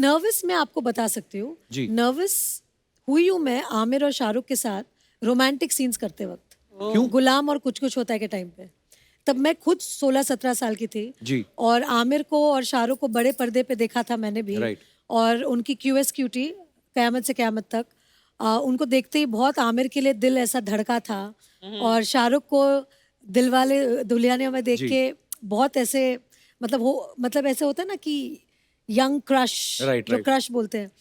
Nervous मैं आपको बता सकती हूँ। नर्वस हुई हूँ मैं आमिर और शाहरुख के साथ रोमांटिक सीन्स करते वक्त। क्यों? गुलाम और कुछ कुछ होता है के टाइम पे। तब मैं खुद 16-17 साल की थी जी। और आमिर को और शाहरुख को बड़े पर्दे पे देखा था मैंने भी। राइट। और उनकी क्यूएस क्यूटी क़यामत से क़यामत तक उनको देखते ही बहुत आमिर के लिए दिल ऐसा धड़का था और शाहरुख को दिलवाले दुल्हनिया में देख जी। के बहुत ऐसे मतलब ऐसे होता है ना कि यंग क्रश राइट, जो राइट। क्रश बोलते हैं।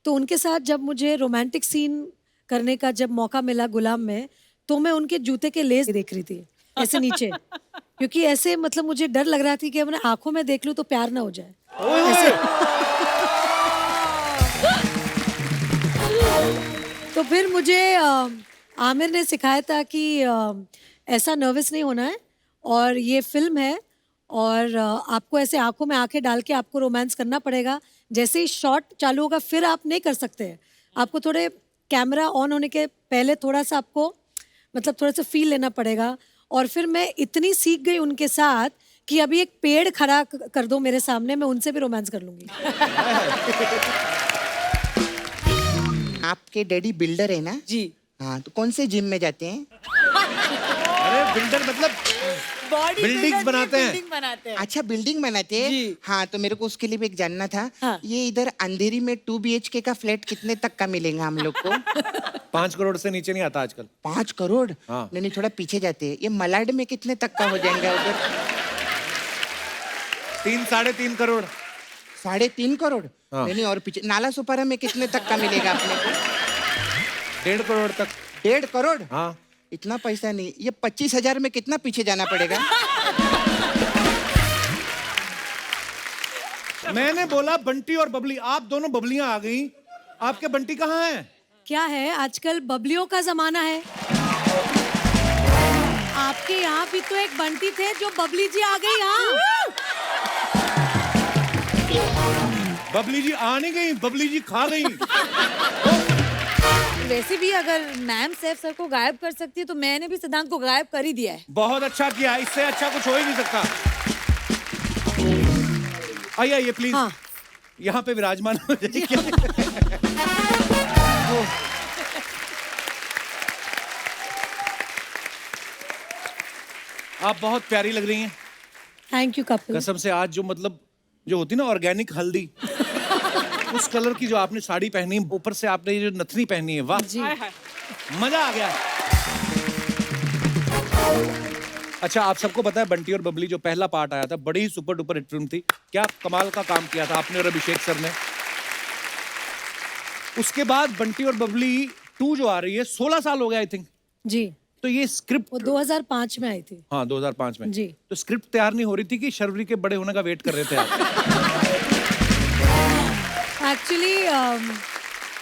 तो उनके साथ जब मुझे रोमांटिक सीन करने का जब मौका मिला गुलाम में, तो मैं उनके जूते के लेस देख रही थी ऐसे नीचे क्योंकि ऐसे मतलब मुझे डर लग रहा थी कि अपने आंखों में देख लूं तो प्यार ना हो जाए ऐसे। तो फिर मुझे आमिर ने सिखाया था कि ऐसा नर्वस नहीं होना है और ये फिल्म है और आपको ऐसे आंखों में आंखें डाल के आपको रोमांस करना पड़ेगा। जैसे ही शॉट चालू होगा फिर आप नहीं कर सकते। आपको थोड़े कैमरा ऑन होने के पहले थोड़ा सा आपको मतलब थोड़ा सा फील लेना पड़ेगा। और फिर मैं इतनी सीख गई उनके साथ कि अभी एक पेड़ खड़ा कर दो मेरे सामने, मैं उनसे भी रोमांस कर लूंगी। आपके डैडी बिल्डर है ना? जी। हाँ, तो कौन से जिम में जाते हैं? अरे बिल्डर मतलब बॉडी बिल्डिंग्स बनाते हैं। बिल्डिंग बनाते हैं। अच्छा, बिल्डिंग बनाते हैं। जी। हाँ, तो मेरे को उसके लिए भी एक जानना था। हाँ। ये इधर अंधेरी में 2 BHK का फ्लैट कितने तक का मिलेगा हम लोग को? 5 करोड़ से नीचे नहीं आता आजकल। 5 करोड़? हाँ। नहीं, थोड़ा पीछे जाते हैं। ये मलाड में कितने तक का हो जाएगा उधर? 3-3.5 करोड़। 3.5 करोड़? हाँ। नहीं, और पीछे नाला सुपारा में कितने तक का मिलेगा अपने को? 1.5 करोड़ तक। 1.5 करोड़? हाँ। इतना पैसा नहीं। ये 25,000 में कितना पीछे जाना पड़ेगा? मैंने बोला बंटी और बबली, आप दोनों बबलियां आ गई, आपके बंटी कहाँ हैं? क्या है आजकल बबलियों का जमाना है। आपके यहाँ भी तो एक बंटी थे जो बबली जी आ गई। हाँ बबली जी आ नहीं गई, बबली जी खा गई। वैसे भी अगर मैम सैफ सर को गायब कर सकती है तो मैंने भी सिद्धांत को गायब कर ही दिया है। बहुत अच्छा किया, इससे अच्छा कुछ हो ही नहीं सकता। आइए प्लीज। हाँ। यहाँ पे विराजमान हो जाइए। आप बहुत प्यारी लग रही हैं। Thank you Kapil. कसम से आज जो मतलब जो होती है ना ऑर्गेनिक हल्दी, उस कलर की जो आपने साड़ी पहनी, ऊपर से आपने ये जो नथनी पहनी है, वाह जी। मजा आ गया। अच्छा, आप सबको पता है बंटी और बबली जो पहला पार्ट आया था, बड़ी ही सुपर डुपर हिट फिल्म थी। क्या कमाल का काम किया था आपने और अभिषेक सर ने। उसके बाद बंटी और बबली 2 जो आ रही है, 16 साल हो गए आई थिंक। जी। तो ये स्क्रिप्ट वो 2005 में आई थी। हाँ 2005 में जी। तो स्क्रिप्ट तैयार नहीं हो रही थी कि शर्वरी के बड़े होने का वेट कर रहे थे आप? एक्चुअली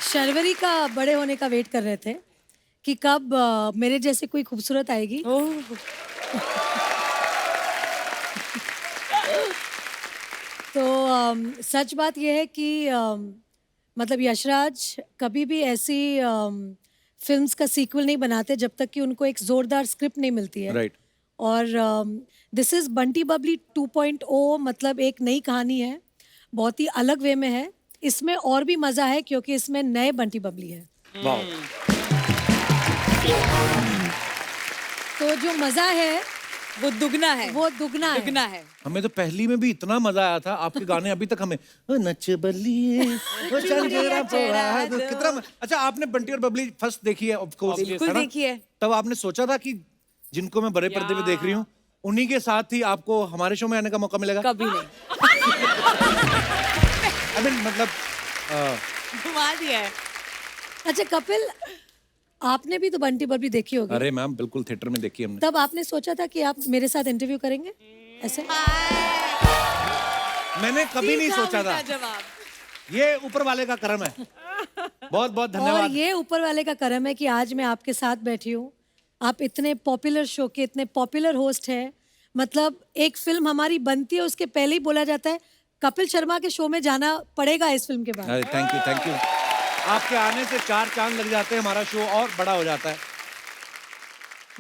शर्वरी का बड़े होने का वेट कर रहे थे कि कब मेरे जैसे कोई खूबसूरत आएगी। तो सच बात यह है कि मतलब यशराज कभी भी ऐसी फिल्म्स का सीक्वल नहीं बनाते जब तक कि उनको एक जोरदार स्क्रिप्ट नहीं मिलती है। राइट। और दिस इज बंटी बबली 2.0, मतलब एक नई कहानी है, बहुत ही अलग वे में है। इसमें और भी मजा है क्योंकि इसमें नए बंटी बबली है। वाह। तो जो मजा है वो दुगना है। वो दुगना है। दुगना है। हमें तो पहली में भी इतना मजा आया था। आपके गाने अभी तक हमें ओ नच बलिए ओ चंदेरा पड़ा दो, कितना अच्छा। आपने बंटी और बबली फर्स्ट देखी है ऑफ कोर्स, बिल्कुल देखी है। तब आपने सोचा था कि जिनको मैं बड़े पर्दे पे देख रही हूँ उन्हीं के साथ ही आपको हमारे शो में आने का मौका मिलेगा? कभी नहीं। I mean, मतलब घुमा दिया है। अच्छा कपिल, आपने भी तो बंटी बबली देखी होगी। अरे मैम बिल्कुल थिएटर में देखी हमने। तब आपने सोचा था कि आप मेरे साथ इंटरव्यू करेंगे ऐसे? मैंने कभी नहीं सोचा था। जवाब ये ऊपर वाले का करम है। बहुत बहुत और धन्यवाद। ये ऊपर वाले का करम है कि आज मैं आपके साथ बैठी हूँ। आप इतने पॉपुलर शो के इतने पॉपुलर होस्ट हैं। मतलब एक फिल्म हमारी बनती है उसके पहले ही बोला जाता है कपिल शर्मा के शो में जाना पड़ेगा इस फिल्म के बाद। अरे थैंक यू। आपके आने से 4 चांद लग जाते हैं, हमारा शो और बड़ा हो जाता है।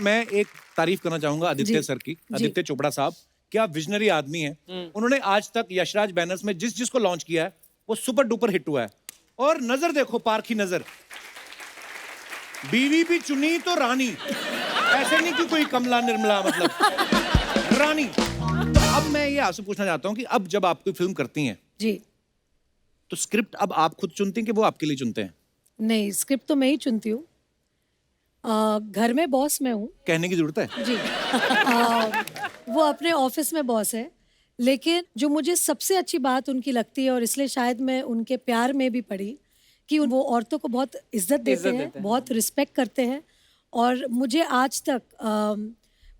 मैं एक तारीफ करना चाहूंगा आदित्य सर की, आदित्य चोपड़ा साहब। क्या विजनरी आदमी है। उन्होंने आज तक यशराज बैनर्स में जिस जिसको लॉन्च किया है वो सुपर डुपर हिट हुआ है। और नजर देखो, पारखी नजर, बीवी भी चुनी तो रानी, ऐसे नहीं कि कोई कमला निर्मला, मतलब रानी। तो अब मैं ये आपसे पूछना चाहता हूँ कि अब जब आप कोई फिल्म करती हैं जी। तो स्क्रिप्ट अब आप खुद चुनती हैं कि वो आपके लिए चुनते हैं? नहीं, स्क्रिप्ट तो मैं ही चुनती हूँ। घर में बॉस मैं हूँ कहने की जरूरत है? जी। वो अपने ऑफिस में बॉस है, लेकिन जो मुझे सबसे अच्छी बात उनकी लगती है, और इसलिए शायद मैं उनके प्यार में भी पड़ी, कि वो औरतों को बहुत इज्जत देते हैं, बहुत रिस्पेक्ट करते हैं। और मुझे आज तक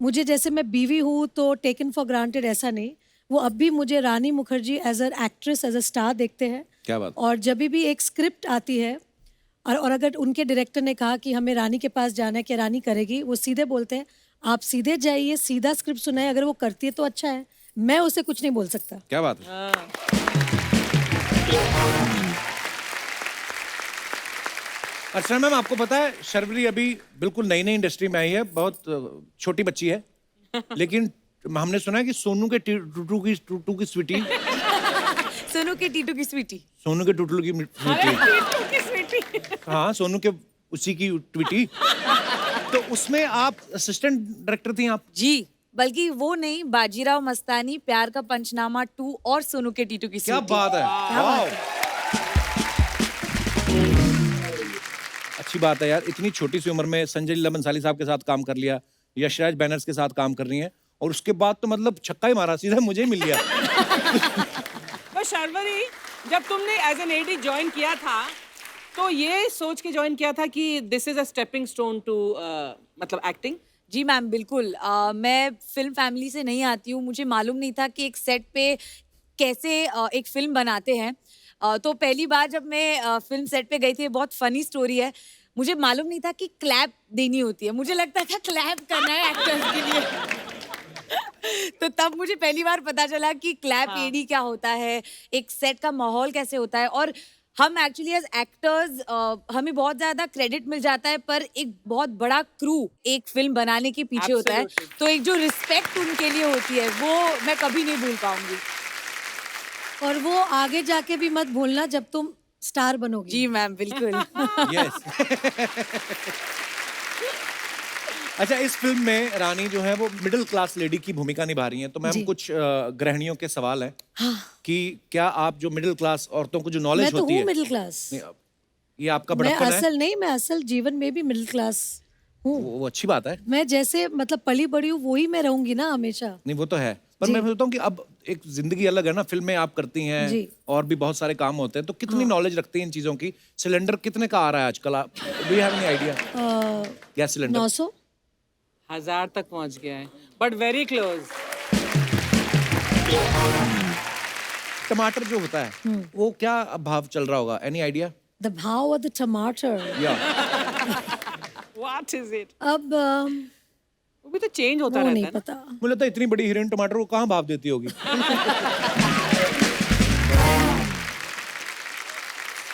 मुझे, जैसे मैं बीवी हूँ तो टेकन फॉर ग्रांटेड ऐसा नहीं, वो अब भी मुझे Rani Mukherjee as a actress, as a star देखते हैं। क्या बात। और जब भी एक स्क्रिप्ट आती है और अगर उनके डायरेक्टर ने कहा कि हमें रानी के पास जाना है कि रानी करेगी, वो सीधे बोलते हैं आप सीधे जाइए, सीधा स्क्रिप्ट सुनाए, अगर वो करती है तो अच्छा है, मैं उसे कुछ नहीं बोल सकता। क्या बात है। अर्चना मैम, आपको पता है शर्वरी अभी बिल्कुल नई नई इंडस्ट्री में आई है, बहुत छोटी बच्ची है, लेकिन हमने सुना है कि सोनू के टूटू की स्वीटी, सोनू के टीटू की स्वीटी, सोनू के टूटू की स्वीटी, हाँ सोनू के उसी की ट्वीटी, तो उसमें आप असिस्टेंट डायरेक्टर थी आप? जी, बल्कि वो नहीं, बाजीराव मस्तानी, प्यार का पंचनामा 2 और सोनू के टीटू की क्या स्वीटी। बात है, वाह। अच्छी बात है यार, इतनी छोटी सी उम्र में संजय लीला बंसाली साहब के साथ काम कर लिया, यशराज बैनर्स के साथ काम कर रही हैं, और उसके बाद तो मतलब छक्का ही मारा, सीधा मुझे ही मिल गया। पर शर्वरी, जब तुमने एज एन एडी ज्वाइन किया था तो ये सोच के ज्वाइन किया था कि this is a stepping stone to मतलब एक्टिंग? जी मैम, बिल्कुल। मैं फिल्म फैमिली से नहीं आती हूँ, मुझे मालूम नहीं था कि एक सेट पे कैसे एक फिल्म बनाते हैं। तो पहली बार जब मैं फिल्म सेट पे गई थी, बहुत फनी स्टोरी है, मुझे मालूम नहीं था कि क्लैप देनी होती है, मुझे लगता था क्लैप करना है एक्टर्स के लिए। तो तब मुझे पहली बार पता चला कि क्लैप एडी क्या होता है, एक सेट का माहौल कैसे होता है। और हम एक्चुअली एज एक्टर्स हमें बहुत ज्यादा क्रेडिट मिल जाता है, पर एक बहुत बड़ा क्रू एक फिल्म बनाने के पीछे होता है, तो एक जो रिस्पेक्ट उनके लिए होती है वो मैं कभी नहीं भूल पाऊंगी। और वो आगे जाके भी मत भूलना जब तुम स्टार बनोगी। जी मैम, बिल्कुल। यस। अच्छा, इस फिल्म में रानी जो है वो मिडिल क्लास लेडी की भूमिका निभा रही हैं, तो मैम जी। कुछ गृहिणियों के सवाल हैं हाँ। कि क्या आप जो मिडिल क्लास औरतों को जो मैं नॉलेज तो होती हूँ है, मिडिल क्लास। नहीं, ये आपका मैं बड़प्पन है, असल नहीं, मैं असल जीवन में भी मिडिल क्लास हूँ। वो अच्छी बात है। मैं जैसे मतलब पली बड़ी हूँ वही मैं रहूंगी ना हमेशा। नहीं वो तो है, पर जी। मैं सोचता हूँ कि अब एक जिंदगी अलग है ना, फिल्में आप करती हैं जी। और भी बहुत सारे काम होते हैं, तो कितनी नॉलेज रखती हैं इन चीजों की? सिलेंडर कितने का आ रहा है आजकल, आप do you have any idea? Gas cylinder 900। 1000 तक पहुंच गया है, बट वेरी क्लोज। टमाटर जो होता है वो क्या भाव चल रहा होगा, एनी आइडिया? द भाव ऑफ द टमाटर। या व्हाट इज इट? अब वो भी तो चेंज होता वो रहता नहीं है ना। पता। मुझे लगता है इतनी बड़ी हीरोइन टमाटर को कहाँ भाव देती होगी।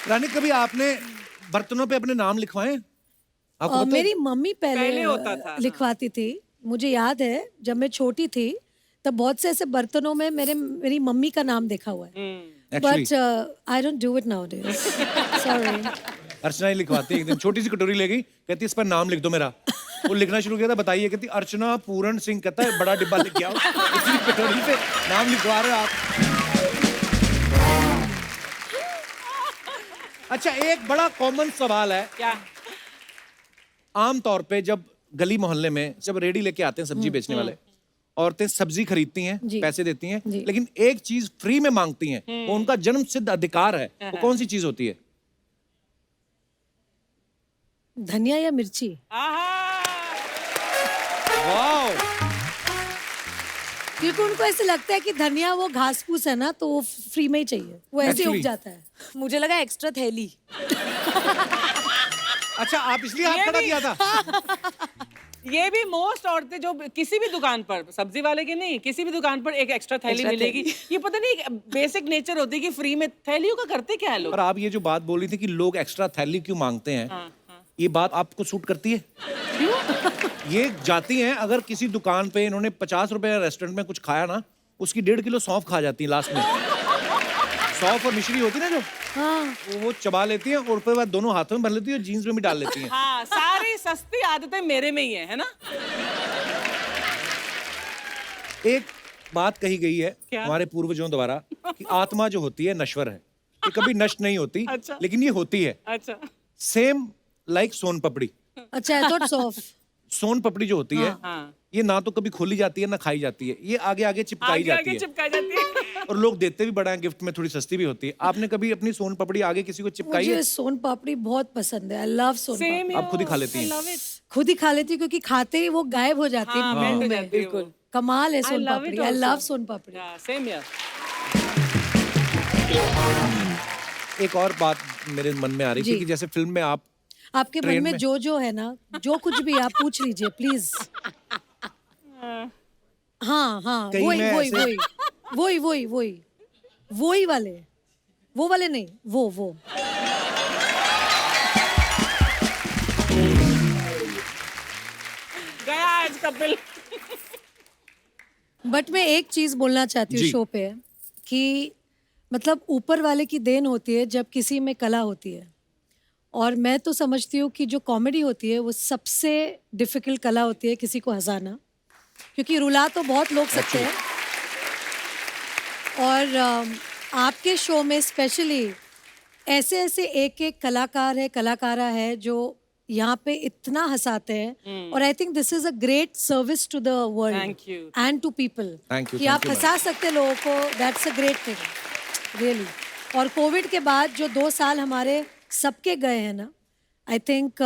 रानी, कभी आपने बर्तनों पे अपने नाम लिखवाए? आपको पता है? मेरी मम्मी पहले पहले होता था, हाँ। लिखवाती थी। मुझे याद है जब मैं छोटी थी तब बहुत से ऐसे बर्तनों में मेरी मम्मी का नाम देखा हुआ है, Actually, but I don't do it nowadays. Sorry. Archana ही लिखवाती है। एक दिन छोटी सी कटोरी ले गई, कहती इस पर नाम लिख दो मेरा। वो लिखना शुरू किया था, बताइए, कहती अर्चना पूरण सिंह, कहता है बड़ा डिब्बा लिख के आओ, इसी कटोरी पे नाम लिखवा रहे हो आप। अच्छा, एक बड़ा कॉमन सवाल है, क्या? आम तौर पे जब गली मोहल्ले में जब रेडी लेके आते हैं सब्जी बेचने वाले, औरतें सब्जी खरीदती हैं, जी। पैसे देती हैं, जी। लेकिन एक चीज फ्री में मांगती हैं, वो उनका जन्म सिद्ध अधिकार है, वो कौन सी चीज होती है? धनिया या मिर्ची? वाओ, क्योंकि उनको ऐसे लगता है कि धनिया वो घास फूस है ना, तो वो फ्री में ही चाहिए, वो ऐसे ही उग Actually- जाता है। मुझे लगा एक्स्ट्रा थैली। अच्छा, आप इसलिए हाथ खड़ा किया था? ये भी मोस्ट औरतें जो किसी भी दुकान पर, सब्जी वाले की नहीं, किसी भी दुकान पर एक एक्स्ट्रा थैली मिलेगी। ये पता नहीं बेसिक नेचर होती है कि फ्री में थैलियों का करते क्या है लोग। और आप ये जो बात बोली थी कि लोग एक्स्ट्रा थैली क्यों मांगते हैं, ये बात आपको सूट करती है? क्यों? ये जाती हैं, अगर किसी दुकान पे इन्होंने 50 रुपए रेस्टोरेंट में कुछ खाया ना, उसकी 1.5 किलो सौंफ खा जाती है लास्ट में। सौंफ और मिश्री होती है ना जो, हाँ वो चबा लेती हैं और उसके बाद दोनों हाथों में भर लेती है और जीन्स में भी डाल लेती हैं। हाँ, सारी सस्ती आदतें मेरे में ही है ना? एक बात कही गई है क्या? हमारे पूर्वजों द्वारा कि आत्मा जो होती है नश्वर है, ये कभी नष्ट नहीं होती। अच्छा। लेकिन ये होती है। अच्छा। सेम लाइक सोन पपड़ी। अच्छा, आई थॉट सॉफ्ट। सोन पपड़ी जो होती है, हाँ। ये ना तो कभी खोली जाती है ना खाई जाती है, ये आगे आगे चिपकाई आगे जाती आगे है चिपकाई जाती है। और लोग देते भी बड़ा है गिफ्ट में, थोड़ी सस्ती भी होती है। आपने कभी अपनी सोन पपड़ी आगे किसी को चिपकाई है? मुझे सोन पापड़ी बहुत पसंद है, आई लव सोन Same पापड़ी। आप खुद ही खा लेती हैं? खुद ही खा लेती हूँ क्योंकि खाते ही वो गायब हो जाती है हाँ, मुंह मेल्ट हो में। जाती है वो। कमाल है I soan love papdi, it I love also. Soan papdi. Yeah, same here. एक और बात मेरे मन में आ रही थी जी। कि जैसे फिल्म में आप आपके मन ट्रेन में में? जो है ना, जो कुछ भी आप पूछ लीजिए प्लीज। हाँ हाँ, कहीं वही मैं वही ऐसे- वही वही वही वही वही वाले, वो वाले नहीं, वो गया आज कपिल। बट मैं एक चीज बोलना चाहती हूँ जी। शो पे कि मतलब ऊपर वाले की देन होती है जब किसी में कला होती है। और मैं तो समझती हूँ कि जो कॉमेडी होती है वो सबसे डिफिकल्ट कला होती है किसी को हंसाना, क्योंकि रुला तो बहुत लोग सकते हैं। और आपके शो में स्पेशली ऐसे ऐसे एक एक कलाकार है, कलाकारा है जो यहाँ पे इतना हंसाते हैं। और I think this is a great service to the world Thank you. And to people Thank you, कि thank आप you, हंसा सकते हैं लोगों को। That's a great thing really. और कोविड के बाद जो 2 साल हमारे सबके गए हैं ना, आई थिंक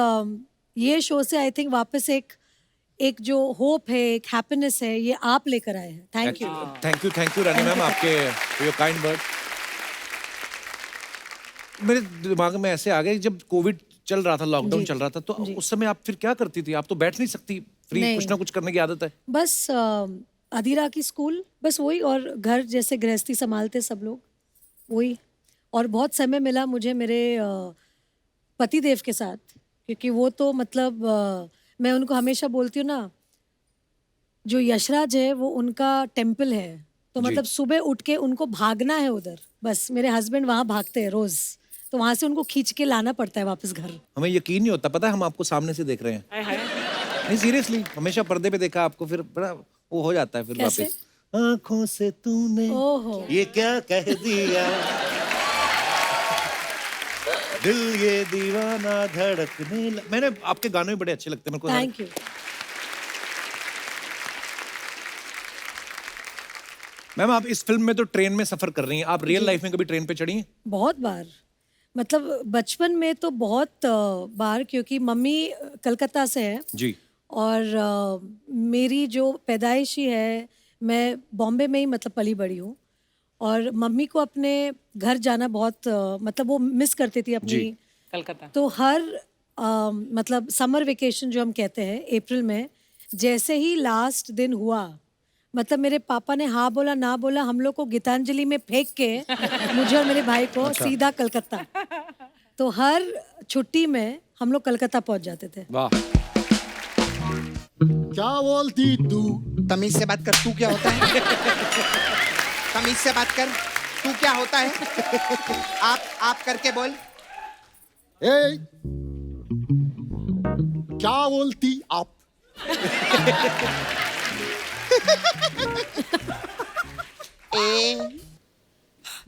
ये शो से आई थिंक वापस एक जो होप है, एक हैप्पीनेस है, ये आप लेकर आए हैं। Thank you. Thank you Rani ma'am, आपके योर काइंड वर्ड मेरे दिमाग में ऐसे आ गए। जब कोविड चल रहा था, लॉकडाउन जी, चल रहा था, तो जी। उस समय आप फिर क्या करती थी? आप तो बैठ नहीं सकती, फ्री नहीं। कुछ ना कुछ करने की आदत है। बस अधीरा की स्कूल, बस वही, और घर जैसे गृहस्थी संभालते सब लोग, वही। और बहुत समय मिला मुझे मेरे पति देव के साथ, क्योंकि वो तो मतलब मैं उनको हमेशा बोलती हूँ ना, जो यशराज है वो उनका टेम्पल है। तो जी। मतलब सुबह उठ के उनको भागना है उधर, बस मेरे हस्बैंड वहाँ भागते हैं रोज, तो वहाँ से उनको खींच के लाना पड़ता है वापस घर। हमें यकीन नहीं होता, पता है हम आपको सामने से देख रहे हैं। हाय हाय। नहीं सीरियसली, हमेशा पर्दे पे देखा आपको, फिर बड़ा वो हो जाता है फिर कैसे? वापस। आँखों से तूने ओहो। ये क्या कह दिया, दिल ये दीवाना धड़कने मैंने आपके गाने भी बड़े अच्छे लगते हैं मेरे को। Thank you. मैम आप इस फिल्म में तो ट्रेन में सफर कर रही हैं, आप रियल लाइफ में कभी ट्रेन पे चढ़ी हैं? बहुत बार, मतलब बचपन में तो बहुत बार, क्योंकि मम्मी कलकत्ता से है जी। और मेरी जो पैदाइश ही है, मैं बॉम्बे में ही मतलब पली बड़ी हूँ। और मम्मी को अपने घर जाना बहुत मतलब वो मिस करती थी अपनी। जी। कलकत्ता। तो हर मतलब समर वेकेशन जो हम कहते हैं अप्रैल में, जैसे ही लास्ट दिन हुआ, मतलब मेरे पापा ने हाँ बोला ना बोला, हम लोग को गीतांजलि में फेंक के मुझे और मेरे भाई को सीधा कलकत्ता। तो हर छुट्टी में हम लोग कलकत्ता पहुंच जाते थे। वाह। क्या बोलती तू? तमीज से बात कर, तू क्या होता है? तमीज से बात कर, तू क्या होता है? आप करके बोल। ए, क्या बोलती आप? ए,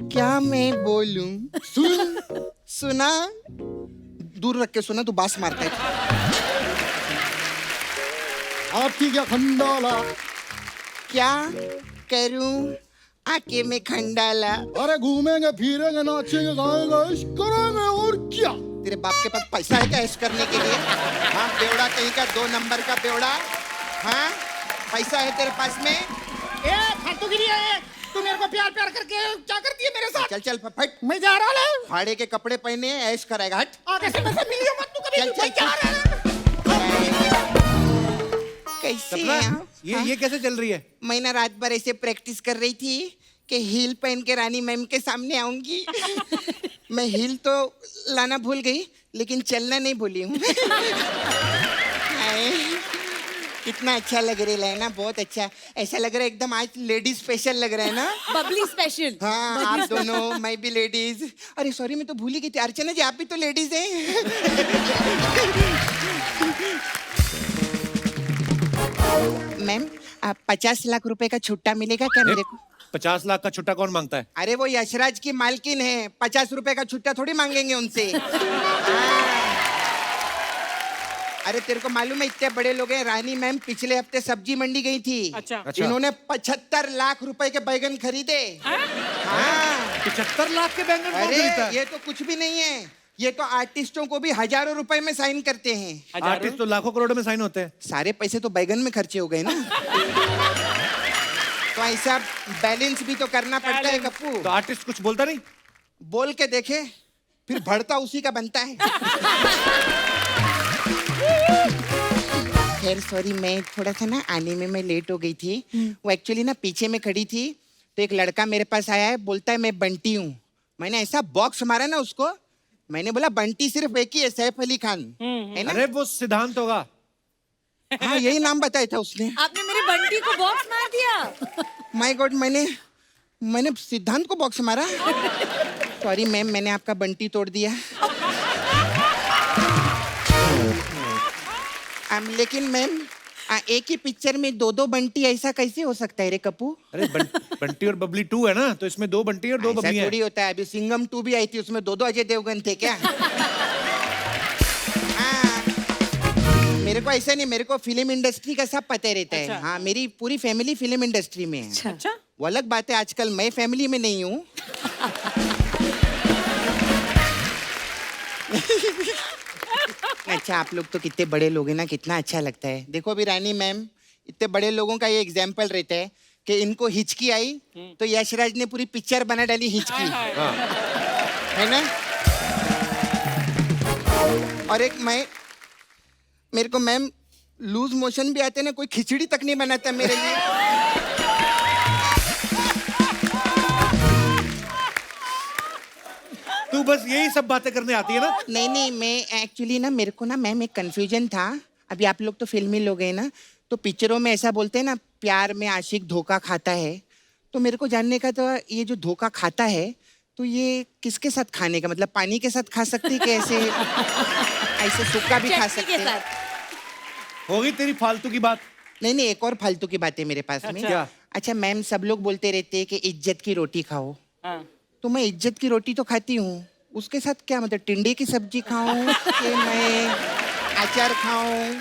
क्या मैं बोलूं? सुन, सुना? दूर रख के सुना, तू बास मारता है। आपकी क्या खंडाला? क्या करूं आके में खंडाला? अरे घूमेंगे फिरेंगे नाचेंगे गाएंगे इश्क करेंगे और क्या? तेरे बाप के पास पैसा है क्या ऐश करने के लिए? हाँ, बेवड़ा कहीं का, 2 नंबर का बेवड़ा। हाँ, पैसा है तेरे पास में? ए फालतू गिरी है, तू मेरे को प्यार प्यार करके क्या करती है मेरे साथ? चल चल फट। मैं जा रहा है, फाड़े के कपड़े पहने ऐश कराएगा, हट। आगे से मुझसे मिलियो मत तू कभी। चल, चल, मैं जा चल। रहा है। कैसे सपना, हैं आप? ये कैसे चल रही है? मैं ना रात भर ऐसे प्रैक्टिस कर रही थी कि हील पहन के रानी मैम के सामने आऊंगी। मैं हील तो लाना भूल गई, लेकिन चलना नहीं भूली हूँ। हाय, कितना अच्छा लग रहा है ना, बहुत अच्छा। ऐसा लग रहा है एकदम आज लेडीज स्पेशल लग रहा है ना। बबली स्पेशल। हाँ, आप दोनों, मैं भी लेडीज। अरे सॉरी, मैं तो भूल ही गई थी। अर्चना जी, आप भी तो लेडीज हैं। मैम, 50 लाख रुपए का छुट्टा मिलेगा क्या मेरे को? 50 लाख का छुट्टा कौन मांगता है? अरे वो यशराज की मालकिन है, 50 रुपए का छुट्टा थोड़ी मांगेंगे उनसे। हाँ। अरे तेरे को मालूम है इतने बड़े लोग हैं, रानी मैम पिछले हफ्ते सब्जी मंडी गई थी। अच्छा। इन्होंने 75 लाख रुपए के बैगन खरीदे। हाँ। 75 लाख के बैंगन कौन खरीदता अरे है? ये तो कुछ भी नहीं है, ये तो आर्टिस्टों को भी हजारों रुपए में साइन करते हैं। आर्टिस्ट तो लाखों करोड़ों में साइन होते हैं। सारे पैसे तो बैगन में खर्चे हो गए ना। तो ऐसा बैलेंस भी तो करना पड़ता है कप्पू। तो आर्टिस्ट कुछ बोलता नहीं? बोल के देखे, फिर भरता उसी का बनता है। खैर सॉरी, मैं थोड़ा सा ना आने में मैं लेट हो गई थी। वो एक्चुअली ना पीछे में खड़ी थी, तो एक लड़का मेरे पास आया है, बोलता है मैं बंटी हूँ। मैंने ऐसा बॉक्स मारा ना उसको, मैंने बोला बंटी सिर्फ एक ही है, सैफ अली खान है ना। अरे वो सिद्धांत होगा। हाँ, यही नाम बताया था उसने। आपने मेरे बंटी को बॉक्स मार दिया। माय गॉड, मैंने सिद्धांत को बॉक्स मारा। सॉरी मैम, मैंने आपका बंटी तोड़ दिया। लेकिन मैम, एक ही पिक्चर में दो बंटी, ऐसा कैसे हो सकता है रे कप्पू? अरे बंटी और बबली 2 है ना, तो इसमें 2 बंटी और 2 ऐसा बबली थोड़ी हैं। होता है। अभी सिंघम 2 भी आई थी, उसमें दो अजय देवगन थे क्या? हाँ, मेरे को ऐसा नहीं, मेरे को फिल्म इंडस्ट्री का सब पता रहता है। अच्छा। हाँ, मेरी पूरी फैमिली फिल्म इंडस्ट्री में है। अच्छा। वो अलग बात है, आजकल मैं फैमिली में नहीं हूँ। अच्छा, आप लोग तो कितने बड़े लोग हैं ना, कितना अच्छा लगता है। देखो अभी रानी मैम, इतने बड़े लोगों का ये एग्जाम्पल रहता है कि इनको हिचकी आई तो यशराज ने पूरी पिक्चर बना डाली हिचकी, है ना। और एक मेरे को मैम लूज मोशन भी आते ना, कोई खिचड़ी तक नहीं बनाता मेरे लिए। तू बस यही सब बातें करने आती है ना। नहीं, मैं एक्चुअली ना, मेरे को ना मैम एक कंफ्यूजन था। अभी आप लोग तो फिल्मी लोग हैं ना, तो पिक्चरों में ऐसा बोलते हैं ना, प्यार में आशिक धोखा खाता है। तो मेरे को जानने का तो ये जो धोखा खाता है, तो ये किसके साथ खाने का, मतलब पानी के साथ खा सकते हैं कि ऐसे सूखा भी खा चटनी सकते के हैं? साथ। होगी तेरी फालतू की बात। नहीं, एक और फालतू की बात है मेरे पास में। क्या? अच्छा मैम, सब लोग बोलते रहते हैं कि इज्जत की रोटी खाओ। हाँ। तो मैं इज्जत की रोटी तो खाती हूँ, उसके साथ क्या मतलब टिंडे की सब्जी खाऊं कि मैं अचार खाऊं,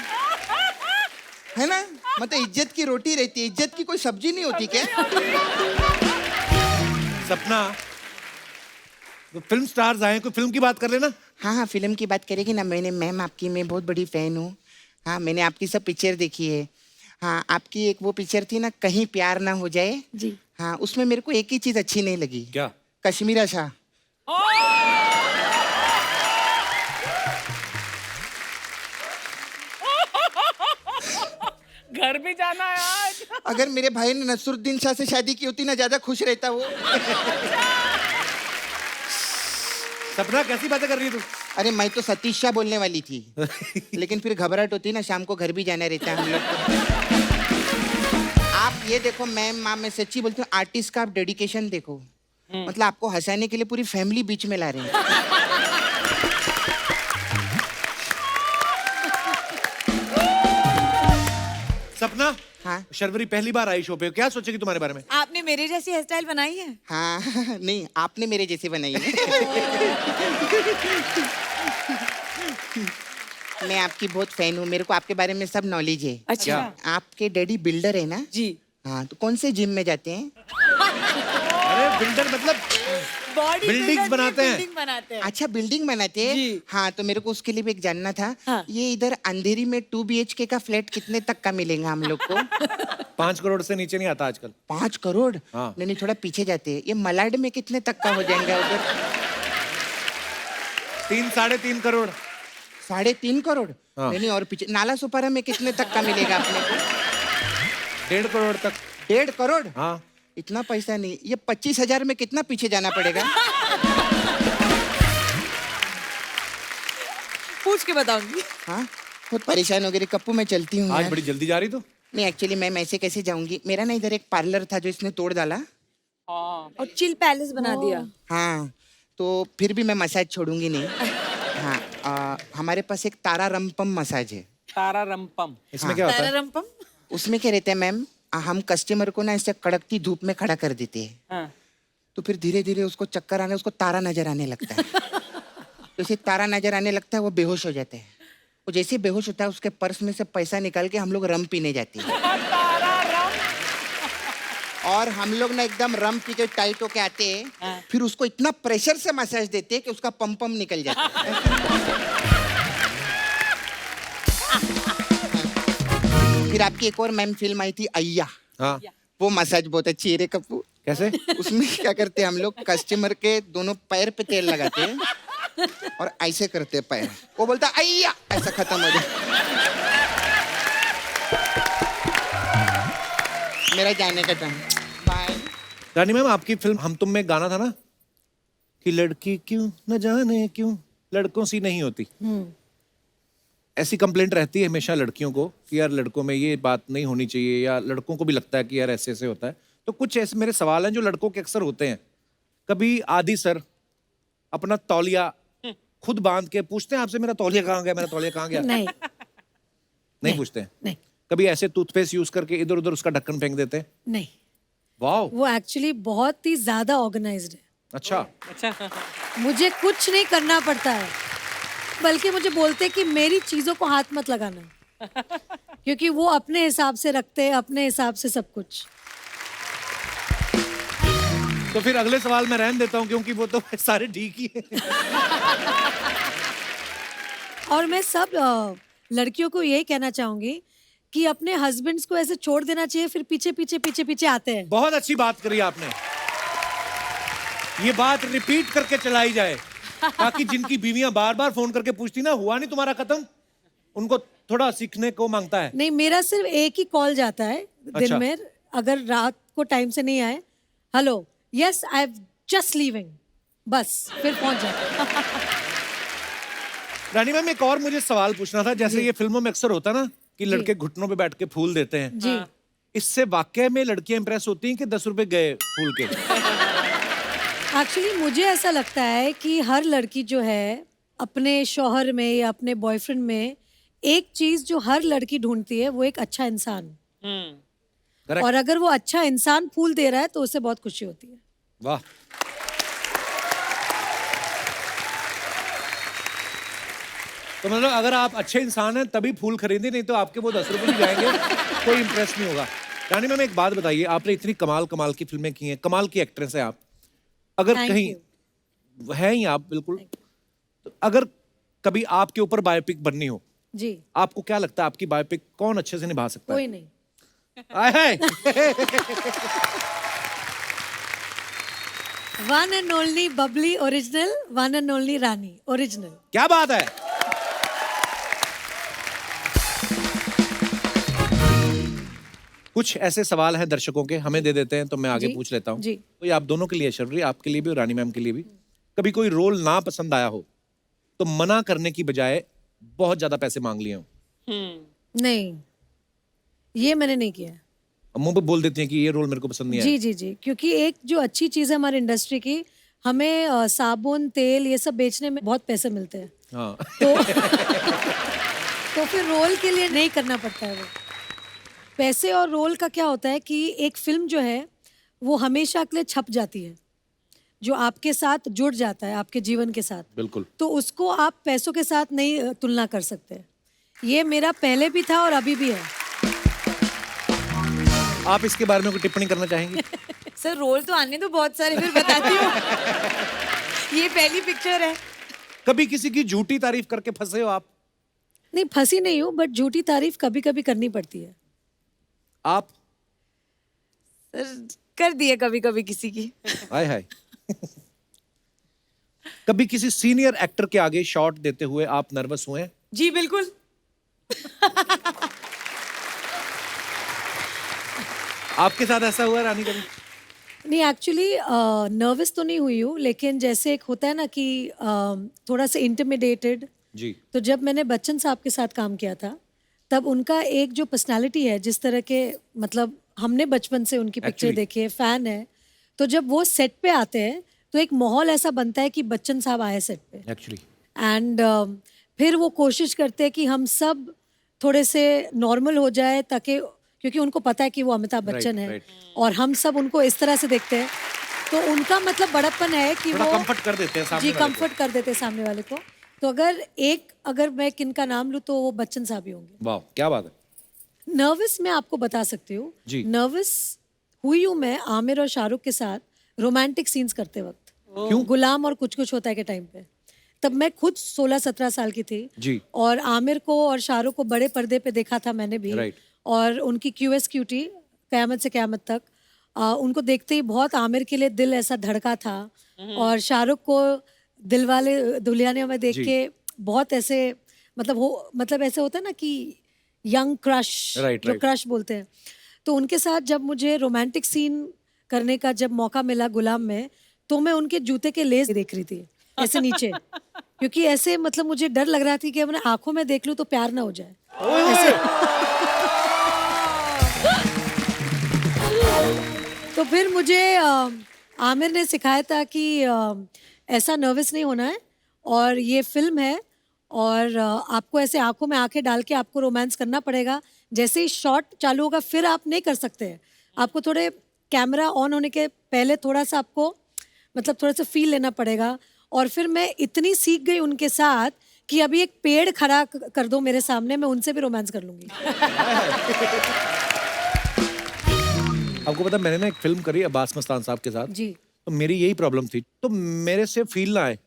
है ना। मतलब इज्जत की रोटी रहती है, इज्जत की कोई सब्जी नहीं होती क्या? सपना, तो फिल्म स्टार्स आए, कोई फिल्म की बात कर लेना। हाँ, फिल्म की बात करेगी ना। मैम आपकी मैं बहुत बड़ी फैन हूँ। हाँ, मैंने आपकी सब पिक्चर देखी है। हाँ, आपकी एक वो पिक्चर थी ना, कहीं प्यार ना हो जाए जी। हाँ, उसमें मेरे को एक ही चीज अच्छी नहीं लगी। क्या? कश्मीरा शाह। घर भी जाना है आज। अगर मेरे भाई ने नसरुद्दीन शाह से शादी की होती ना, ज्यादा खुश रहता वो। सपना, कैसी बातें कर रही है तू? अरे मैं तो सतीश शाह बोलने वाली थी, लेकिन फिर घबराहट होती ना, शाम को घर भी जाना रहता है हम लोग को। आप ये देखो मैम, मैं सच्ची बोलती हूँ, आर्टिस्ट का आप डेडिकेशन देखो। मतलब आपको हंसाने के लिए पूरी फैमिली बीच में ला रहे हैं। सपना, हाँ। शर्वरी पहली बार आई शो पे, क्या सोचेगी तुम्हारे बारे में? आपने मेरे जैसी हेयर स्टाइल बनाई है? हाँ, नहीं आपने मेरे जैसे बनाई है। मैं आपकी बहुत फैन हूँ, मेरे को आपके बारे में सब नॉलेज है। अच्छा। आपके डैडी बिल्डर है ना? जी। हाँ, तो कौन से जिम में जाते हैं? अरे बिल्डर मतलब बॉडी Buildings बनाते हैं। बिल्डिंग बनाते हैं। अच्छा, बिल्डिंग बनाते हैं। जी। हाँ, तो मेरे को उसके लिए भी एक जानना था। हाँ। ये इधर अंधेरी में 2 BHK का फ्लैट कितने तक का मिलेगा हम लोग को? 5 करोड़ से नीचे नहीं आता आजकल। 5 करोड़? हाँ। नहीं, थोड़ा पीछे जाते हैं। ये मलाड में कितने तक का हो जाएंगे उधर? 3-3.5 करोड़। 3.5 करोड़? हाँ। नहीं, और पीछे नाला सुपारा में कितने तक का मिलेगा अपने को? 1.5 करोड़ तक। 1.5 करोड़? हाँ। इतना पैसा नहीं। ये 25,000 में कितना पीछे जाना पड़ेगा? पूछ के बताऊंगी। हाँ, बहुत परेशान हो गई कप्पू, मैं चलती हूँ आज यार। बड़ी जल्दी जा रही तो। नहीं एक्चुअली मैम ऐसे कैसे जाऊंगी, मेरा ना इधर एक पार्लर था जो इसने तोड़ डाला। और चिल पैलेस बना दिया। हाँ, तो फिर भी मैं मसाज छोड़ूंगी नहीं। हाँ, हमारे पास एक तारा रंपम मसाज है। तारा रंपम। इसमें क्या होता है? तररम्पम। उसमें क्या रहता है मैम, हम कस्टमर को ना ऐसे कड़कती धूप में खड़ा कर देते हैं, हाँ। तो फिर धीरे धीरे उसको चक्कर आने, उसको तारा नजर आने लगता है। तो इसे तारा नजर आने लगता है, वो बेहोश हो जाता है। वो जैसे ही बेहोश होता है उसके पर्स में से पैसा निकाल के हम लोग रम पीने जाते हैं। और हम लोग ना एकदम रम पी के टाइट होके आते हैं, फिर उसको इतना प्रेशर से मसाज देते हैं कि उसका पम निकल जाता है। फिर आपकी एक और मैम फिल्म आई थी अय्या, हाँ, वो मसाज बहुत अच्छी है रे कप्पू। कैसे? उसमें क्या करते हैं हम लोग, कस्टमर के दोनों पैर पे तेल लगाते हैं और ऐसे करते हैं पैर, वो बोलता अय्या, ऐसा खत्म हो जाए। मेरा जाने का टाइम, बाय। रानी मैम, आपकी फिल्म हम तुम में गाना था ना कि लड़की क्यों न जाने क्यों लड़कों सी नहीं होती। ऐसी कंप्लेंट रहती है हमेशा लड़कियों को कि यार लड़कों में ये बात नहीं होनी चाहिए, या लड़कों को भी लगता है कि यार ऐसे ऐसे होता है। तो कुछ ऐसे मेरे सवाल हैं जो लड़कों के अक्सर होते हैं। कभी आदि सर अपना तौलिया खुद बांध के पूछते हैं आपसे, मेरा तौलिया कहाँ गया, मेरा तौलिया कहाँ गया? नहीं नहीं पूछते हैं? नहीं कभी ऐसे टूथपेस्ट यूज करके इधर उधर उसका ढक्कन फेंक देते हैं? नहीं, वाह, वो एक्चुअली बहुत ही ज्यादा ऑर्गेनाइज्ड है। अच्छा। अच्छा। मुझे कुछ नहीं करना पड़ता है, बल्कि मुझे बोलते हैं कि मेरी चीजों को हाथ मत लगाना, क्योंकि वो अपने हिसाब से रखते हैं, अपने हिसाब से सब कुछ। तो फिर अगले सवाल मैं रहने देता हूँ क्योंकि वो तो सारे ठीक ही है। और मैं सब लड़कियों को यही कहना चाहूंगी कि अपने हस्बैंड्स को ऐसे छोड़ देना चाहिए, फिर पीछे पीछे पीछे पीछे आते हैं। बहुत अच्छी बात करी आपने, ये बात रिपीट करके चलाई जाए ताकि जिनकी बीवियां बार बार फोन करके पूछती ना हुआ नहीं तुम्हारा खत्म, उनको थोड़ा सीखने को मांगता है। नहीं, मेरा सिर्फ एक ही कॉल जाता है दिन अच्छा। में, अगर रात को टाइम से नहीं आए, hello yes I am just leaving, बस फिर पहुंच जाते। रानी मैम, एक और मुझे सवाल पूछना था। जैसे ये फिल्मों में अक्सर होता ना कि लड़के घुटनों पे बैठ के फूल देते हैं, जी। इससे वाकई में लड़कियां इंप्रेस होती हैं कि 10 रुपए गए फूल के? एक्चुअली मुझे ऐसा लगता है कि हर लड़की जो है अपने शौहर में या अपने बॉयफ्रेंड में एक चीज जो हर लड़की ढूंढती है, वो एक अच्छा इंसान। Correct. और अगर वो अच्छा इंसान फूल दे रहा है तो उससे बहुत खुशी होती है। वाह। तो मतलब अगर आप अच्छे इंसान हैं तभी फूल खरीदे, नहीं तो आपके वो 10 रुपए भी जाएंगे, कोई इंप्रेस नहीं होगा। रानी मैम, एक बात बताइए, आपने इतनी कमाल कमाल की फिल्में की हैं, कमाल की एक्ट्रेस है आप, अगर Thank कहीं you. है ही आप बिल्कुल, तो अगर कभी आपके ऊपर बायोपिक बननी हो, जी, आपको क्या लगता है आपकी बायोपिक कौन अच्छे से निभा सकता है? कोई नहीं। आए हाय। One and only Babli original, one and only Rani original. क्या बात है। कुछ ऐसे सवाल हैं दर्शकों के, हमें दे देते हैं तो मैं आगे जी, पूछ लेता हूँ। जी। तो ये आप दोनों के लिए, शर्वरी आपके लिए भी और रानी मैम के लिए भी, कभी कोई रोल ना पसंद आया हो तो मना करने की बजाय बहुत ज्यादा पैसे मांग लिए हो? नहीं, ये मैंने नहीं किया। अब मुंह पे बोल देती हैं कि ये रोल मेरे को पसंद नहीं आया। जी जी जी, क्योंकि एक जो अच्छी चीज है हमारी इंडस्ट्री की, हमें साबुन तेल ये सब बेचने में बहुत पैसे मिलते हैं, हाँ। तो फिर रोल के लिए नहीं करना पड़ता है वो। पैसे और रोल का क्या होता है कि एक फिल्म जो है वो हमेशा के लिए छप जाती है, जो आपके साथ जुड़ जाता है, आपके जीवन के साथ, बिल्कुल। तो उसको आप पैसों के साथ नहीं तुलना कर सकते। ये मेरा पहले भी था और अभी भी है। आप इसके बारे में कोई टिप्पणी करना चाहेंगी? सर रोल तो आने दो बहुत सारे, फिर बताती हूँ। ये पहली पिक्चर है। कभी किसी की झूठी तारीफ करके फंसे हो आप? नहीं, फंसी नहीं हूँ, बट झूठी तारीफ कभी कभी करनी पड़ती है। आप? सर कर दिए कभी कभी किसी की। हाय हाय। कभी किसी सीनियर एक्टर के आगे शॉट देते हुए आप नर्वस हुए हैं? जी बिल्कुल। आपके साथ ऐसा हुआ है रानी कभी? नहीं, एक्चुअली नर्वस तो नहीं हुई हूँ, लेकिन जैसे एक होता है ना कि थोड़ा सा इंटिमिडेटेड जी तो जब मैंने बच्चन साहब के साथ काम किया था तब उनका एक जो पर्सनालिटी है, जिस तरह के मतलब हमने बचपन से उनकी पिक्चर Actually. देखी है, फैन है, तो जब वो सेट पे आते हैं तो एक माहौल ऐसा बनता है कि बच्चन साहब आए सेट पे एक्चुअली एंड फिर वो कोशिश करते हैं कि हम सब थोड़े से नॉर्मल हो जाए, ताकि क्योंकि उनको पता है कि वो अमिताभ बच्चन है right. और हम सब उनको इस तरह से देखते हैं, तो उनका मतलब बड़प्पन है कि थोड़ा वो कंफर्ट कर देते हैं सामने जी वाले को। कंफर्ट कर देते हैं सामने वाले को। तो अगर मैं किनका नाम लूँ तो वो बच्चन साहब ही होंगे। वाह क्या बात है। नर्वस मैं आपको बता सकती हूँ, जी। नर्वस हुई हूँ मैं आमिर और शाहरुख के साथ रोमांटिक सीन्स करते वक्त। क्यों? गुलाम और कुछ कुछ होता है के टाइम पे, तब मैं खुद 16-17 साल की थी जी। और आमिर को और शाहरुख को बड़े पर्दे पे देखा था मैंने भी। Right. और उनकी QS/QT कयामत से कयामत तक उनको देखते ही बहुत आमिर के लिए दिल ऐसा धड़का था और शाहरुख को दिलवाले दुल्हनिया में देख जी। के बहुत ऐसे मतलब ऐसे होता है ना कि यंग क्रश, Right, जो right. क्रश बोलते हैं, तो उनके साथ जब मुझे रोमांटिक सीन करने का जब मौका मिला गुलाम में, तो मैं उनके जूते के लेस देख रही थी ऐसे नीचे, क्योंकि ऐसे मतलब मुझे डर लग रहा था कि अपने आंखों में देख लूं तो प्यार ना हो जाए ऐसे। तो फिर मुझे आमिर ने सिखाया था कि ऐसा नर्वस नहीं होना है और ये फिल्म है और आपको ऐसे आंखों में आंखें डाल के आपको रोमांस करना पड़ेगा। जैसे ही शॉट चालू होगा फिर आप नहीं कर सकते हैं, आपको थोड़े कैमरा ऑन होने के पहले थोड़ा सा आपको मतलब थोड़ा सा फील लेना पड़ेगा। और फिर मैं इतनी सीख गई उनके साथ कि अभी एक पेड़ खड़ा कर दो मेरे सामने, मैं उनसे भी रोमांस कर लूंगी। आपको पता है, मैंने ना एक फिल्म करी अब्बास मस्तान साहब के साथ, जी। तो मेरी यही प्रॉब्लम थी, तो मेरे से फील ना आए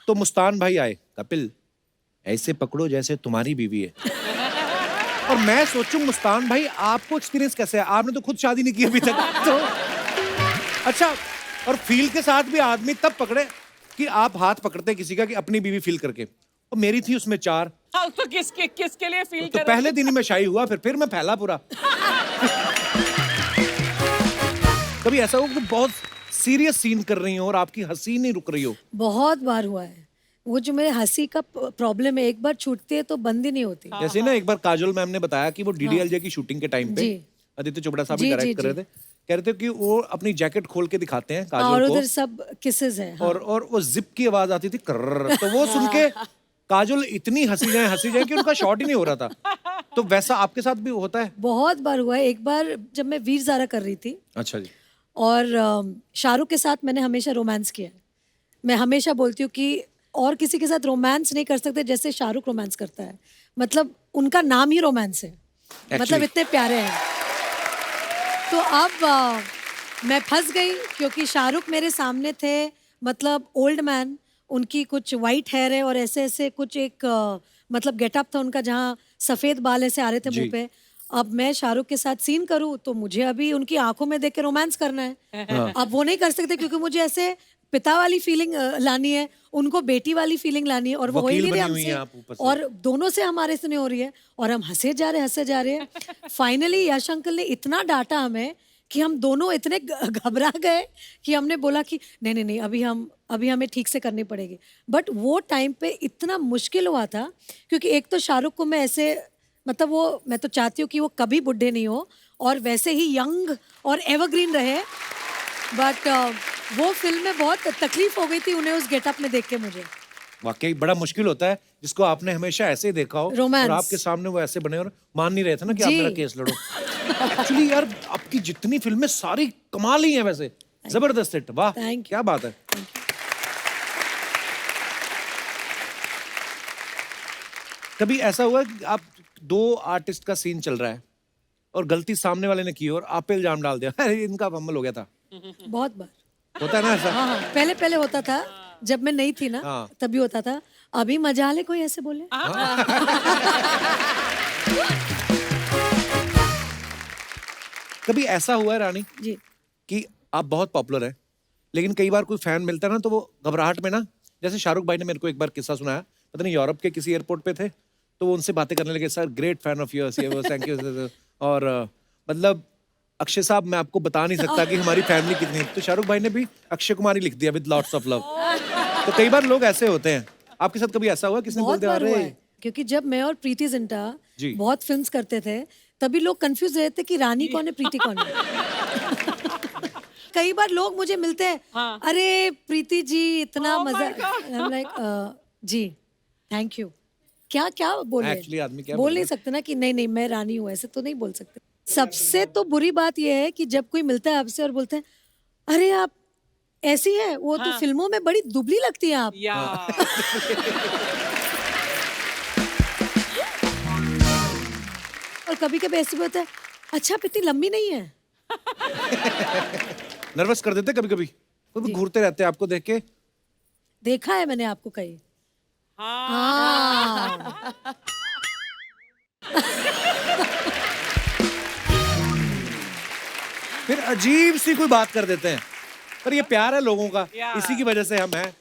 तो मुस्तान भाई आए, कपिल ऐसे पकड़ो जैसे तुम्हारी बीवी है। और मैं सोचूं मुस्तान भाई आपको एक्सपीरियंस कैसे है, आपने तो खुद शादी नहीं की अभी तक। तो अच्छा, और फील के साथ भी आदमी तब पकड़े कि आप हाथ पकड़ते किसी का कि अपनी बीवी फील करके, और मेरी थी उसमें 4। हाँ, तो किसके लिए फील तो कर पहले दिन ही मैं शाही हुआ, फिर मैं फैला पूरा। कभी ऐसा हो कि बहुत सीरियस सीन कर रही हो और आपकी हंसी नहीं रुक रही हो? बहुत बार हुआ है, वो जो मेरे हंसी का प्रॉब्लम है, एक बार छूटती है तो बंद ही नहीं होती। जैसे ना एक बार काजोल मैम ने बताया कि वो DDLJ की शूटिंग के टाइम पे जी। आदित्य चोपड़ा साहब भी जी, डायरेक्ट जी, कर रहे थे, कह रहे थे कि वो अपनी जैकेट खोल के दिखाते हैं और काजोल उधर को, सब किसेस है। हाँ। और वो जिप की आवाज आती थी कर्र, तो वो सुन के काजोल इतनी हंसी जाए कि उनका शॉट ही नहीं हो रहा था। तो वैसा आपके साथ भी होता है? बहुत बार हुआ है। एक बार जब मैं वीर ज़ारा कर रही थी अच्छा जी। और शाहरुख के साथ मैंने हमेशा रोमांस किया है। मैं हमेशा बोलती हूँ कि और किसी के साथ रोमांस नहीं कर सकते जैसे शाहरुख रोमांस करता है, मतलब उनका नाम ही रोमांस है, मतलब इतने प्यारे हैं। तो अब मैं फंस गई क्योंकि शाहरुख मेरे सामने थे, मतलब ओल्ड मैन, उनकी कुछ वाइट हेयर है और ऐसे ऐसे कुछ एक मतलब गेटअप था उनका जहाँ सफेद बाल ऐसे आ रहे थे जी। मुंह पे। अब मैं शाहरुख के साथ सीन करूँ तो मुझे अभी उनकी आंखों में देख के रोमांस करना है। अब वो नहीं कर सकते क्योंकि मुझे ऐसे पिता वाली फीलिंग लानी है, उनको बेटी वाली फीलिंग लानी है, और वो हो ही वकील नहीं रही बनी हुई हैं आप हमसे, ऊपर से। और दोनों से हमारे से नहीं हो रही है और हम हंसे जा रहे हैं। फाइनली यश अंकल ने इतना डांटा हमें कि हम दोनों इतने घबरा गए कि हमने बोला कि नहीं अभी हमें ठीक से करनी पड़ेगी। बट वो टाइम पे इतना मुश्किल हुआ था क्योंकि एक तो शाहरुख को मैं ऐसे मतलब वो मैं तो चाहती हूँ कि वो कभी बुढ़े नहीं हो और वैसे ही यंग और एवरग्रीन रहे, बट वो फिल्म में बहुत तकलीफ हो गई थी उन्हें उस गेटअप में देख के मुझे। वाकई बड़ा मुश्किल होता है जिसको आपने हमेशा ऐसे ही देखा हो Romance. और आपके सामने वो ऐसे बने और मान नहीं रहे थे ना कि आप जी। मेरा केस लड़ो। एक्चुअली यार आपकी जितनी फिल्में सारी कमाल ही हैं वैसे, जबरदस्त हिट। वाह Thank you. क्या बात है। कभी ऐसा हुआ कि आप 2 आर्टिस्ट का सीन चल रहा है और गलती सामने वाले ने की और आप पे इल्जाम डाल दिया, अरे इनका फंबल हो गया था? बहुत बार होता है ना ऐसा? हाँ, पहले होता था जब मैं नहीं थी ना, हाँ। तभी होता था। अभी मजा ले कोई ऐसे बोले। कभी ऐसा हुआ है रानी जी। कि आप बहुत पॉपुलर हैं लेकिन कई बार कोई फैन मिलता है ना तो वो घबराहट में ना, जैसे शाहरुख भाई ने मेरे को एक बार किस्सा सुनाया, पता नहीं यूरोप के किसी एयरपोर्ट पे थे, तो वो उनसे बातें करने लगे, sir great fan of yours, ये थैंक यू। और मतलब अक्षय साहब मैं आपको बता नहीं सकता कि हमारी फैमिली कितनी है, तो शाहरुख भाई ने भी अक्षय कुमार ही लिख दिया विद लॉट्स ऑफ लव। तो कई बार लोग ऐसे होते हैं आपके साथ कभी ऐसा हुआ किसने बोल बहुत दिया बार हुआ अरे है क्योंकि जब मैं और प्रीति जिंटा जी। बहुत फिल्म्स करते थे तभी लोग कंफ्यूज रहते कि रानी कौन है प्रीति कौन है कई बार लोग मुझे मिलते हैं हाँ। अरे प्रीति जी इतना Oh my मजा God. I'm like, जी थैंक यू क्या क्या बोले Actually आदमी क्या बोल बोले? नहीं सकते ना कि नहीं नहीं मैं रानी हूँ ऐसे तो नहीं बोल सकते सबसे तो बुरी बात यह है कि जब कोई मिलता है आपसे और बोलते हैं अरे आप ऐसी है वो तो फिल्मों में बड़ी दुबली लगती है आप या और कभी कभी ऐसे भी होता है अच्छा आप इतनी लंबी नहीं है नर्वस कर देते कभी कभी वो घूरते रहते हैं आपको देख के देखा है मैंने आपको कहीं हाँ हाँ फिर अजीब सी कोई बात कर देते हैं पर ये प्यार है लोगों का Yeah. इसी की वजह से हम हैं